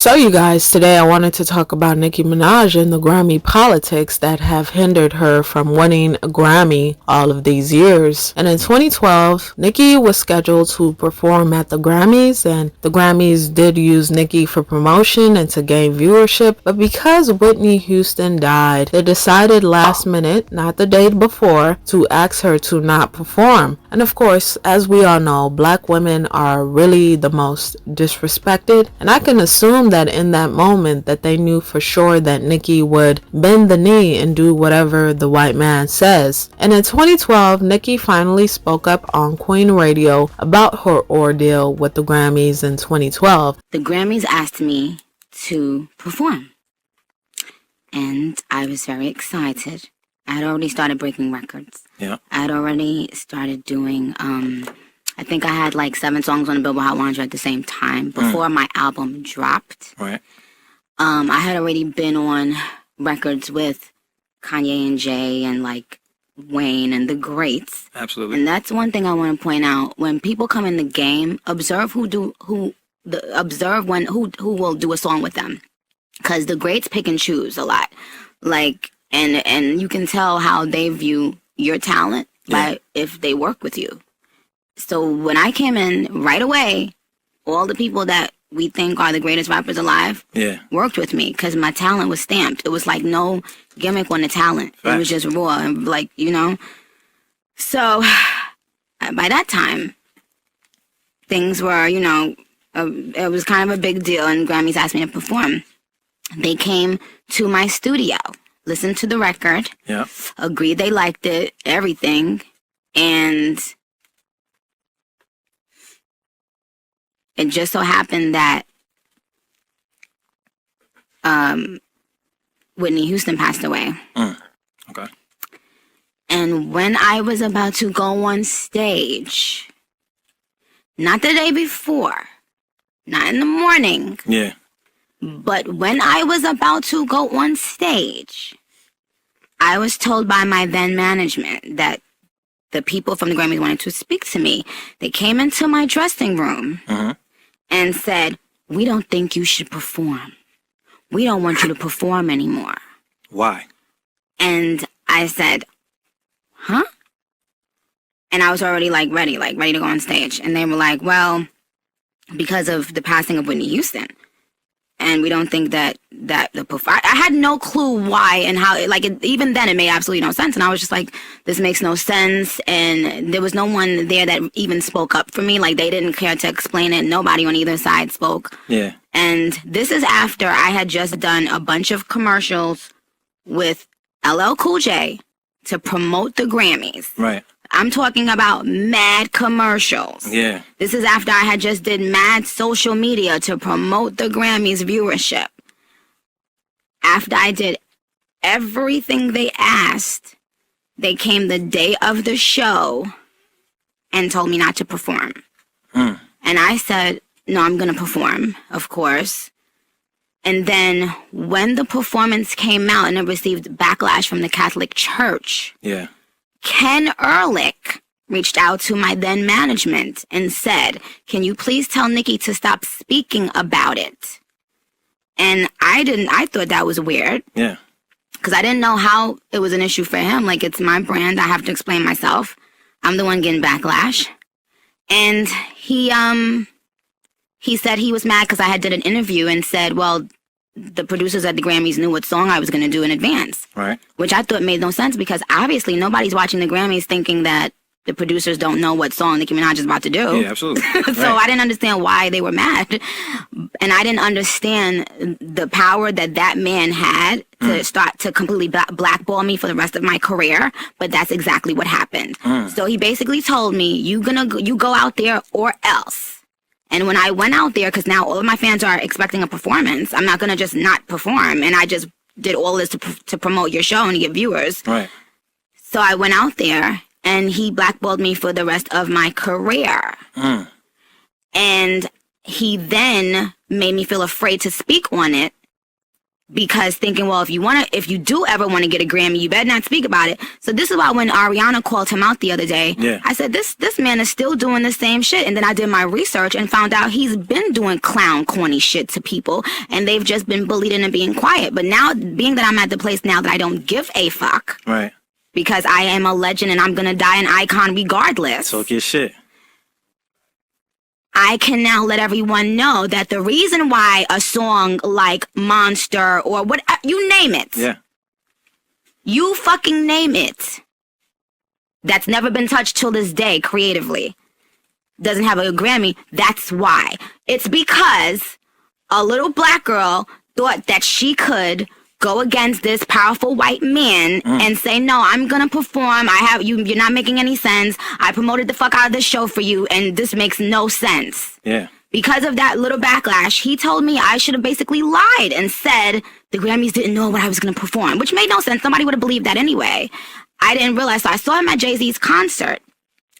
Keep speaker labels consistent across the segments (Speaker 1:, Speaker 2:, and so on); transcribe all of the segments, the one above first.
Speaker 1: So you guys, today I wanted to talk about Nicki Minaj and the Grammy politics that have hindered her from winning a Grammy all of these years. And in 2012, Nicki was scheduled to perform at the Grammys, and the Grammys did use Nicki for promotion and to gain viewership, but because Whitney Houston died, they decided last minute, not the day before, to ask her to not perform. And of course, as we all know, black women are really the most disrespected, and I can assume that in that moment that they knew for sure that Nicki would bend the knee and do whatever the white man says. And in 2012, Nicki finally spoke up on Queen Radio about her ordeal with the Grammys in 2012.
Speaker 2: The Grammys asked me to perform, and I was very excited. I had already started breaking records.
Speaker 3: Yeah.
Speaker 2: I had already started doing, I think I had like 7 songs on the Billboard Hot 100 at the same time before my album dropped.
Speaker 3: Right.
Speaker 2: I had already been on records with Kanye and Jay and like Wayne and the greats.
Speaker 3: Absolutely.
Speaker 2: And that's one thing I want to point out. When people come in the game, observe who will do a song with them, because the greats pick and choose a lot. Like, and you can tell how they view your talent by if they work with you. So when I came in right away, all the people that we think are the greatest rappers alive worked with me because my talent was stamped. It was like no gimmick on the talent. Right. It was just raw and like, you know. So by that time, things were, you know, it was kind of a big deal, and Grammys asked me to perform. They came to my studio, listened to the record, agreed they liked it, everything, and it just so happened that Whitney Houston passed away.
Speaker 3: Okay.
Speaker 2: And when I was about to go on stage, not the day before, not in the morning, but when I was about to go on stage, I was told by my then management that the people from the Grammys wanted to speak to me. They came into my dressing room and said, "We don't think you should perform. We don't want you to perform anymore."
Speaker 3: Why?
Speaker 2: And I said, "Huh?" And I was already ready to go on stage. And they were like, "Well, because of the passing of Whitney Houston. And we don't think that I had no clue why and how, even then it made absolutely no sense. And I was just like, this makes no sense. And there was no one there that even spoke up for me. Like, they didn't care to explain it. Nobody on either side spoke.
Speaker 3: Yeah.
Speaker 2: And this is after I had just done a bunch of commercials with LL Cool J to promote the Grammys.
Speaker 3: Right.
Speaker 2: I'm talking about mad commercials.
Speaker 3: Yeah.
Speaker 2: This is after I had just did mad social media to promote the Grammys viewership. After I did everything they asked, they came the day of the show and told me not to perform. And I said, no, I'm going to perform, of course. And then when the performance came out and it received backlash from the Catholic Church, Ken Ehrlich reached out to my then management and said, "Can you please tell Nicki to stop speaking about it?" And I thought that was weird. Yeah. Because I didn't know how it was an issue for him. Like, it's my brand. I have to explain myself. I'm the one getting backlash. And he said he was mad because I had did an interview and said, well, the producers at the Grammys knew what song I was going to do in advance. Right. Which I thought made no sense because obviously nobody's watching the Grammys thinking that the producers don't know what song Nicki Minaj is about to do.
Speaker 3: Yeah, absolutely.
Speaker 2: So I didn't understand why they were mad. And I didn't understand the power that man had to start to completely blackball me for the rest of my career. But that's exactly what happened. So he basically told me, you go out there or else. And when I went out there, because now all of my fans are expecting a performance, I'm not going to just not perform. And I just did all this to promote your show and get viewers. Right. So I went out there, and he blackballed me for the rest of my career. And he then made me feel afraid to speak on it because thinking, well, if you do ever want to get a Grammy, you better not speak about it. So this is why when Ariana called him out the other day, I said, this man is still doing the same shit. And then I did my research and found out he's been doing clown, corny shit to people, and they've just been bullied and being quiet. But now, being that I'm at the place now that I don't give a fuck,
Speaker 3: Right.
Speaker 2: because I am a legend and I'm gonna die an icon regardless.
Speaker 3: Talk your shit.
Speaker 2: I can now let everyone know that the reason why a song like Monster or what, you name it.
Speaker 3: Yeah.
Speaker 2: You fucking name it. That's never been touched till this day creatively. Doesn't have a Grammy. That's why. It's because a little black girl thought that she could go against this powerful white man and say, no, I'm gonna perform. You're not making any sense. I promoted the fuck out of this show for you, and this makes no sense.
Speaker 3: Yeah.
Speaker 2: Because of that little backlash, he told me I should have basically lied and said the Grammys didn't know what I was gonna perform, which made no sense. Somebody would have believed that anyway. I didn't realize. So I saw him at Jay-Z's concert.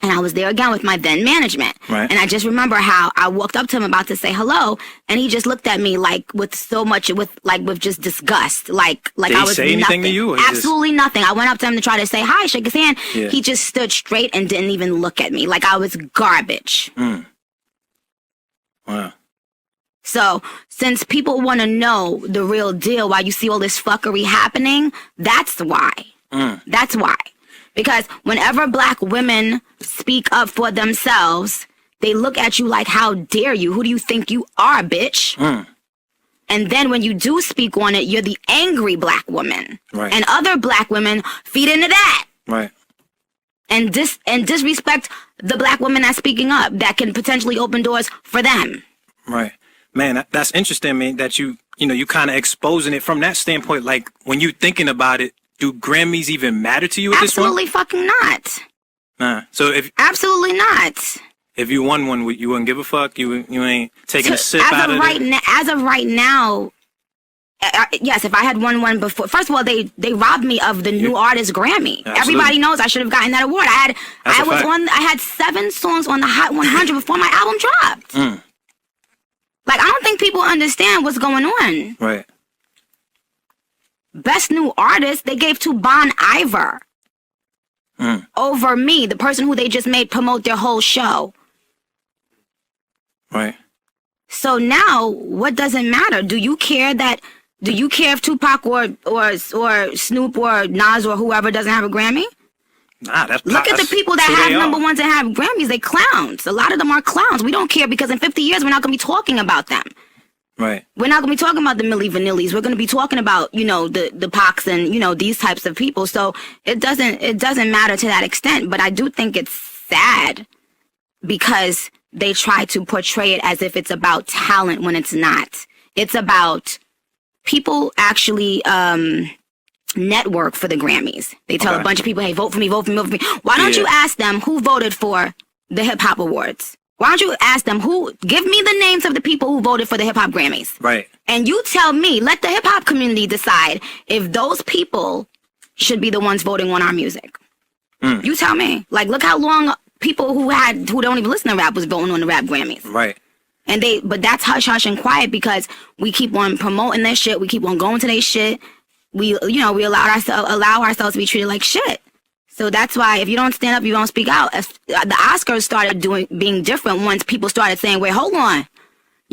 Speaker 2: And I was there again with my then management.
Speaker 3: Right.
Speaker 2: And I just remember how I walked up to him about to say hello, and he just looked at me like with so much, with just disgust. Like
Speaker 3: Did
Speaker 2: I
Speaker 3: he
Speaker 2: was
Speaker 3: say anything
Speaker 2: nothing.
Speaker 3: to you? Or
Speaker 2: Absolutely nothing. I went up to him to try to say hi, shake his hand.
Speaker 3: Yeah.
Speaker 2: He just stood straight and didn't even look at me. Like I was garbage.
Speaker 3: Wow.
Speaker 2: So since people want to know the real deal, why you see all this fuckery happening, that's why. That's why. Because whenever black women speak up for themselves, they look at you like, how dare you? Who do you think you are, bitch? And then when you do speak on it, you're the angry black woman.
Speaker 3: Right.
Speaker 2: And other black women feed into that.
Speaker 3: Right.
Speaker 2: And disrespect the black women that's speaking up that can potentially open doors for them.
Speaker 3: Right. Man, that's interesting, man, that you kind of exposing it from that standpoint. Like, when you thinking about it, do Grammys even matter to you at this point?
Speaker 2: Absolutely fucking not.
Speaker 3: Nah. So
Speaker 2: Absolutely not.
Speaker 3: if you won one, you wouldn't give a fuck? You ain't taking a sip out of it?
Speaker 2: As of right now, yes, if I had won one before. First of all, they robbed me of the new artist Grammy.
Speaker 3: Absolutely.
Speaker 2: Everybody knows I should have gotten that award. I had 7 songs on the Hot 100 before my album dropped. Like, I don't think people understand what's going on.
Speaker 3: Right.
Speaker 2: Best New Artist, they gave to Bon Iver over me, the person who they just made promote their whole show.
Speaker 3: Right.
Speaker 2: So now, what does it matter? Do you care if Tupac or Snoop or Nas or whoever doesn't have a Grammy?
Speaker 3: Nah,
Speaker 2: Look at the people that have number ones and have Grammys. They clowns. A lot of them are clowns. We don't care because in 50 years, we're not going to be talking about them.
Speaker 3: Right.
Speaker 2: We're not going to be talking about the Milli Vanillis. We're going to be talking about, the Pacs and, these types of people. So it doesn't matter to that extent. But I do think it's sad because they try to portray it as if it's about talent when it's not. It's about people actually network for the Grammys. They tell a bunch of people, hey, vote for me, vote for me, vote for me. Why don't you ask them who voted for the Hip Hop Awards? Why don't you ask them give me the names of the people who voted for the Hip Hop Grammys?
Speaker 3: Right.
Speaker 2: And you tell me, let the hip hop community decide if those people should be the ones voting on our music. You tell me. Like, look how long people who don't even listen to rap was voting on the rap Grammys.
Speaker 3: Right.
Speaker 2: But that's hush hush and quiet because we keep on promoting their shit. We keep on going to their shit. We allow ourselves to be treated like shit. So that's why if you don't stand up, you don't speak out. If the Oscars started being different once people started saying, wait, hold on.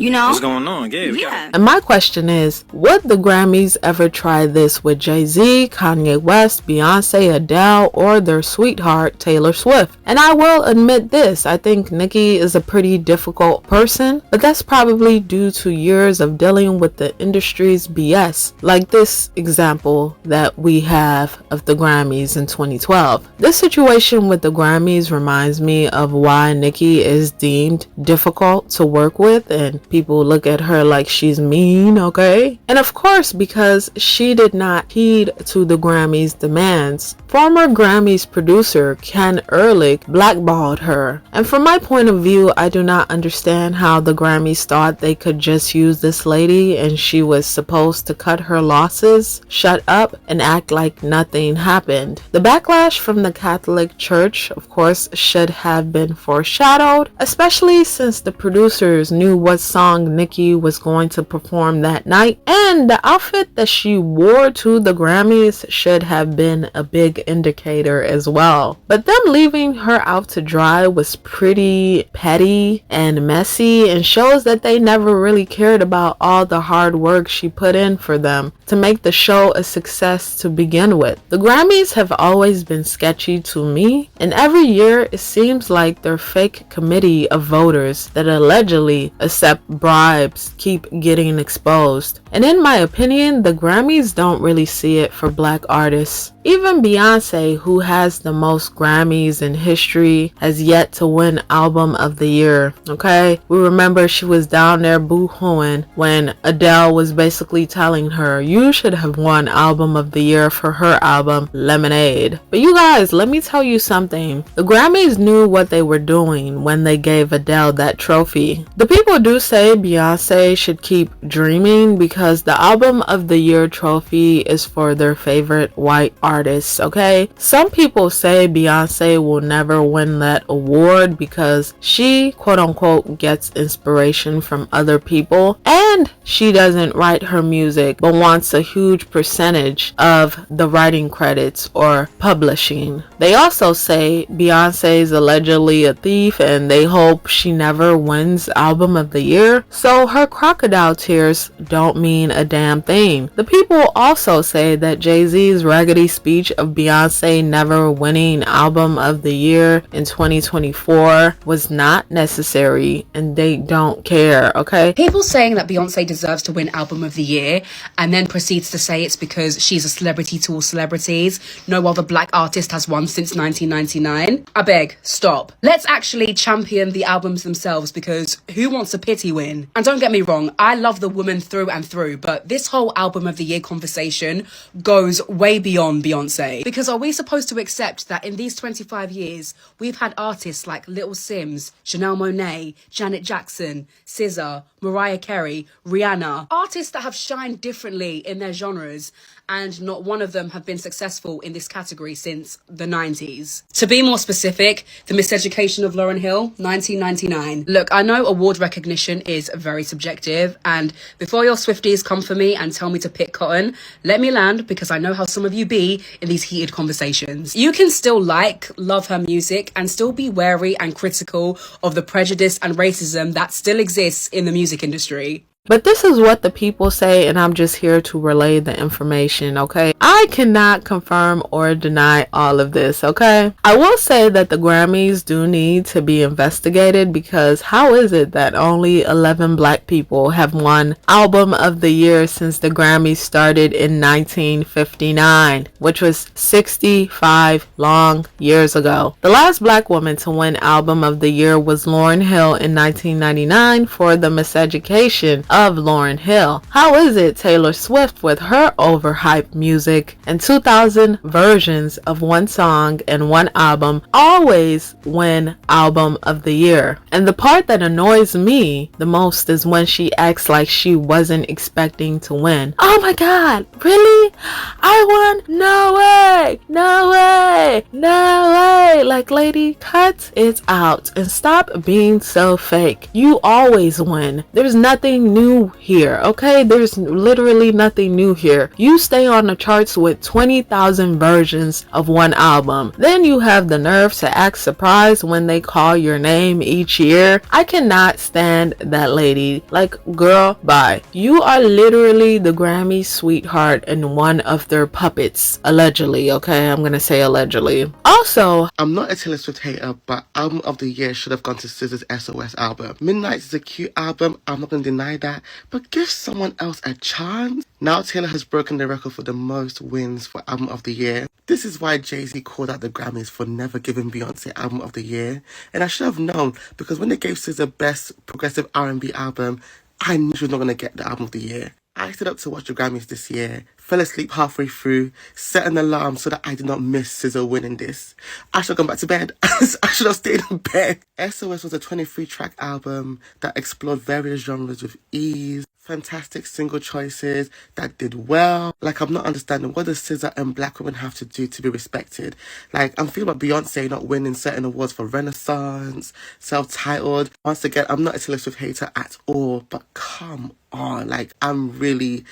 Speaker 3: What's going on?
Speaker 2: Yeah.
Speaker 1: And my question is, would the Grammys ever try this with Jay-Z, Kanye West, Beyonce, Adele, or their sweetheart, Taylor Swift? And I will admit this, I think Nicki is a pretty difficult person, but that's probably due to years of dealing with the industry's BS, like this example that we have of the Grammys in 2012. This situation with the Grammys reminds me of why Nicki is deemed difficult to work with, and people look at her like she's mean, okay? And of course, because she did not heed to the Grammys' demands. Former Grammys producer Ken Ehrlich blackballed her. And from my point of view, I do not understand how the Grammys thought they could just use this lady and she was supposed to cut her losses, shut up, and act like nothing happened. The backlash from the Catholic Church, of course, should have been foreshadowed, especially since the producers knew what song song Nicki was going to perform that night, and the outfit that she wore to the Grammys should have been a big indicator as well. But them leaving her out to dry was pretty petty and messy, and shows that they never really cared about all the hard work she put in for them to make the show a success to begin with. The Grammys have always been sketchy to me, and every year it seems like their fake committee of voters that allegedly accept bribes keep getting exposed. And in my opinion, the Grammys don't really see it for black artists. Even Beyonce, who has the most Grammys in history, has yet to win Album of the Year. Okay, we remember she was down there boo-hooing when Adele was basically telling her you should have won Album of the Year for her album Lemonade. But you guys, let me tell you something. The Grammys knew what they were doing when they gave Adele that trophy. The people do say Beyonce should keep dreaming because the Album of the Year trophy is for their favorite white artists, okay? Some people say Beyonce will never win that award because she, quote unquote, gets inspiration from other people and she doesn't write her music but wants a huge percentage of the writing credits or publishing. They also say Beyonce is allegedly a thief and they hope she never wins Album of the Year, so her crocodile tears don't mean a damn thing. The people also say that Jay-Z's raggedy speech of Beyonce never winning Album of the Year in 2024 was not necessary and they don't care, okay?
Speaker 4: People saying that Beyonce deserves to win Album of the Year and then proceeds to say it's because she's a celebrity to all celebrities. No other black artist has won since 1999. I beg, stop. Let's actually champion the albums themselves, because who wants a pity win? And don't get me wrong, I love the woman through and through, but this whole Album of the Year conversation goes way beyond Beyonce. Because are we supposed to accept that in these 25 years, we've had artists like Little Sims, Janelle Monáe, Janet Jackson, SZA, Mariah Carey, Rihanna, artists that have shined differently in their genres, and not one of them have been successful in this category since the 90s. To be more specific, the Miseducation of Lauryn Hill, 1999. Look, I know award recognition is very subjective, and before your Swifties come for me and tell me to pick cotton, let me land, because I know how some of you be in these heated conversations. You can still love her music and still be wary and critical of the prejudice and racism that still exists in the music industry.
Speaker 1: But this is what the people say, and I'm just here to relay the information, okay? I cannot confirm or deny all of this, okay? I will say that the Grammys do need to be investigated, because how is it that only 11 black people have won Album of the Year since the Grammys started in 1959, which was 65 long years ago. The last black woman to win Album of the Year was Lauryn Hill in 1999 for The Miseducation of Lauryn Hill. How is it Taylor Swift, with her overhyped music and 2,000 versions of one song and one album, always win Album of the Year? And the part that annoys me the most is when she acts like she wasn't expecting to win. Oh my god, really? I won? No way, no way, no way. Like, lady, cut it out and stop being so fake. You always win. There's nothing new here, okay? There's literally nothing new here. You stay on the charts with 20,000 versions of one album. Then you have the nerve to act surprised when they call your name each year. I cannot stand that lady. Like, girl, bye. You are literally the Grammy sweetheart and one of their puppets. Allegedly, okay? I'm gonna say allegedly. Also,
Speaker 5: I'm not a Taylor Swift hater, but Album of the Year should have gone to SZA's SOS album. Midnight is a cute album, I'm not going to deny that, but give someone else a chance. Now Taylor has broken the record for the most wins for Album of the Year. This is why Jay-Z called out the Grammys for never giving Beyonce Album of the Year. And I should have known, because when they gave SZA Best Progressive R&B Album, I knew she was not going to get the Album of the Year. I stood up to watch the Grammys this year, fell asleep halfway through, set an alarm so that I did not miss SZA winning this. I should have gone back to bed. I should have stayed in bed. SOS was a 23-track album that explored various genres with ease. Fantastic single choices that did well. Like, I'm not understanding, what does SZA and black women have to do to be respected? Like, I'm feeling about Beyonce not winning certain awards for Renaissance, self-titled. Once again, I'm not a Taylor Swift hater at all, but come on, like, I'm really...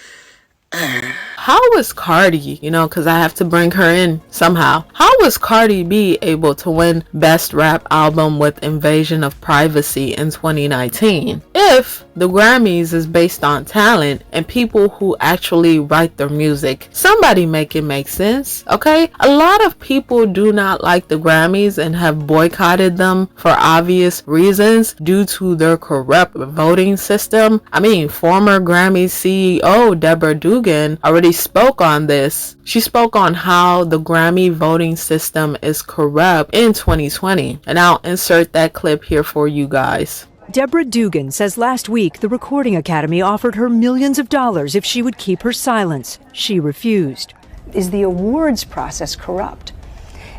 Speaker 1: How was Cardi, because I have to bring her in somehow. How was Cardi B able to win Best Rap Album with Invasion of Privacy in 2019? If the Grammys is based on talent and people who actually write their music, somebody make it make sense, okay? A lot of people do not like the Grammys and have boycotted them for obvious reasons due to their corrupt voting system. I mean, former Grammy CEO Deborah Dugan already spoke on this. She spoke on how the Grammy voting system is corrupt in 2020, and I'll insert that clip here for you guys.
Speaker 6: Deborah Dugan says last week the Recording Academy offered her millions of dollars if she would keep her silence. She refused.
Speaker 7: Is the awards process corrupt?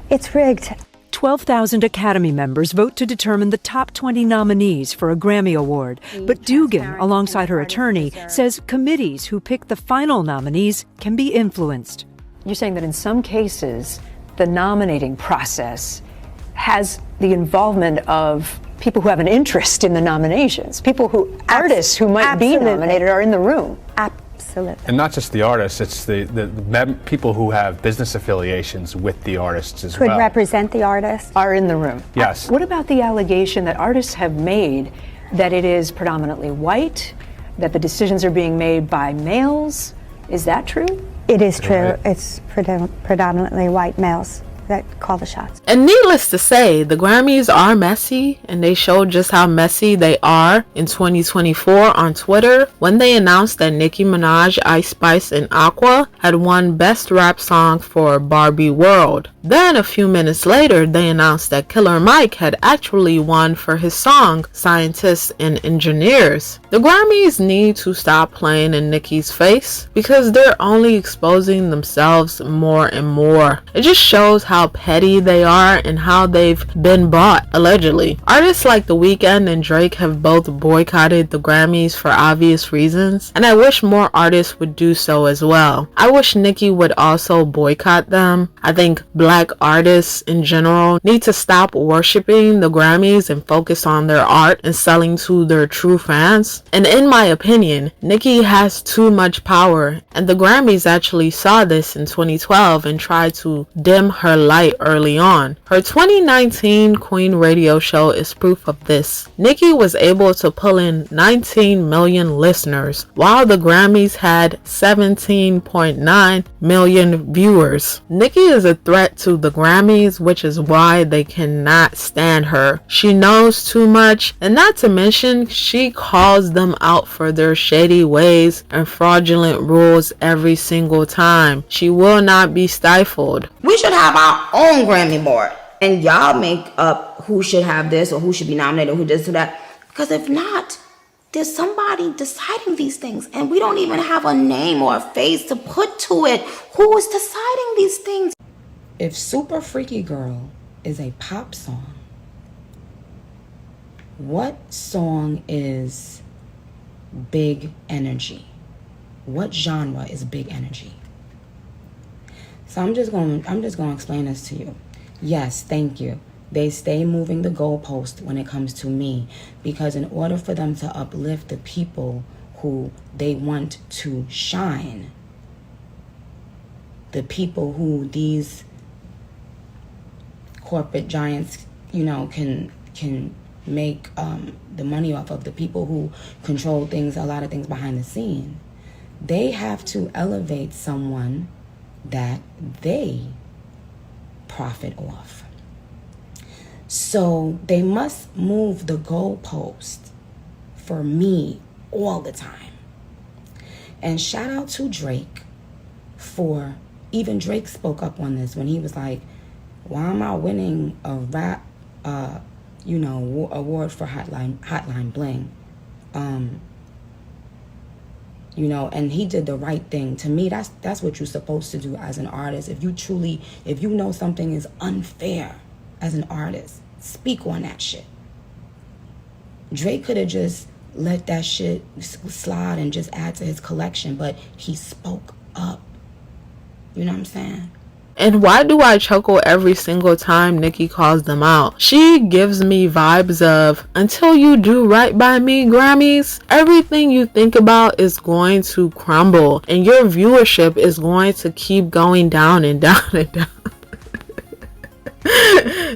Speaker 7: It's rigged.
Speaker 6: 12,000 Academy members vote to determine the top 20 nominees for a Grammy Award. But Dugan, alongside her attorney, says committees who pick the final nominees can be influenced.
Speaker 7: You're saying that in some cases, the nominating process has the involvement of people who have an interest in the nominations, artists who might be nominated are in the room.
Speaker 8: Absolutely. And not just the artists, it's the people who have business affiliations with the artists as well.
Speaker 9: Could represent the artist.
Speaker 7: Are in the room.
Speaker 8: Yes.
Speaker 7: What about the allegation that artists have made that it is predominantly white, that the decisions are being made by males? Is that true?
Speaker 9: It is true. Right. It's predominantly white males that call the shots.
Speaker 1: And needless to say, the Grammys are messy, and they showed just how messy they are in 2024 on Twitter when they announced that Nicki Minaj, Ice Spice, and Aqua had won Best Rap Song for Barbie World. Then a few minutes later, they announced that Killer Mike had actually won for his song Scientists and Engineers. The Grammys need to stop playing in Nicki's face because they're only exposing themselves more and more. It just shows how petty they are and how they've been bought, allegedly. Artists like The Weeknd and Drake have both boycotted the Grammys for obvious reasons, and I wish more artists would do so as well. I wish Nicki would also boycott them. I think black artists in general need to stop worshiping the Grammys and focus on their art and selling to their true fans. And in my opinion, Nicki has too much power, and the Grammys actually saw this in 2012 and tried to dim her light early on. Her 2019 Queen radio show is proof of this. Nicki was able to pull in 19 million listeners, while the Grammys had 17.9 million viewers. Nicki is a threat to the Grammys, which is why they cannot stand her. She knows too much, and not to mention, she calls them out for their shady ways and fraudulent rules every single time. She will not be stifled.
Speaker 10: We should have our own Grammy board, and y'all make up who should have this or who should be nominated or who does that, because if not, there's somebody deciding these things and we don't even have a name or a face to put to it. Who is deciding these things?
Speaker 11: If Super Freaky Girl is a pop song, what song is big energy? What genre is big energy? So I'm just going to explain this to you. Yes, thank you. They stay moving the goalpost when it comes to me, because in order for them to uplift the people who they want to shine, the people who these corporate giants, can make the money off of, the people who control things, a lot of things behind the scene, they have to elevate someone that they profit off. So they must move the goalpost for me all the time. And shout out to Drake for, even Drake spoke up on this when he was like, why am I winning a rap, award for Hotline Bling? You know, and he did the right thing. To me, that's what you're supposed to do as an artist. If you know something is unfair as an artist, speak on that shit. Drake could have just let that shit slide and just add to his collection, but he spoke up. You know what I'm saying?
Speaker 1: And why do I chuckle every single time Nicki calls them out? She gives me vibes of, until you do right by me, Grammys, everything you think about is going to crumble and your viewership is going to keep going down and down and down.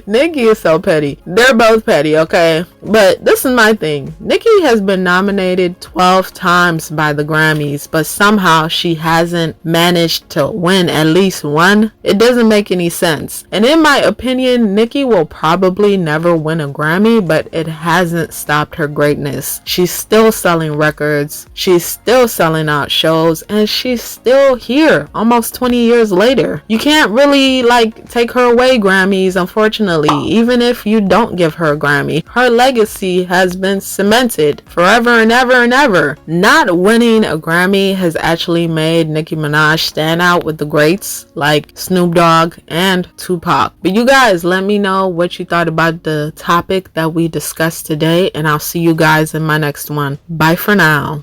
Speaker 1: Nicki is so petty. They're both petty, okay? But this is my thing. Nicki has been nominated 12 times by the Grammys, but somehow she hasn't managed to win at least one. It doesn't make any sense. And in my opinion, Nicki will probably never win a Grammy, but it hasn't stopped her greatness. She's still selling records. She's still selling out shows, and she's still here almost 20 years later. You can't really take her away, Grammys, unfortunately. Even if you don't give her a Grammy, her legacy has been cemented forever and ever and ever. Not winning a Grammy has actually made Nicki Minaj stand out with the greats like Snoop Dogg and Tupac. But you guys, let me know what you thought about the topic that we discussed today, and I'll see you guys in my next one. Bye for now.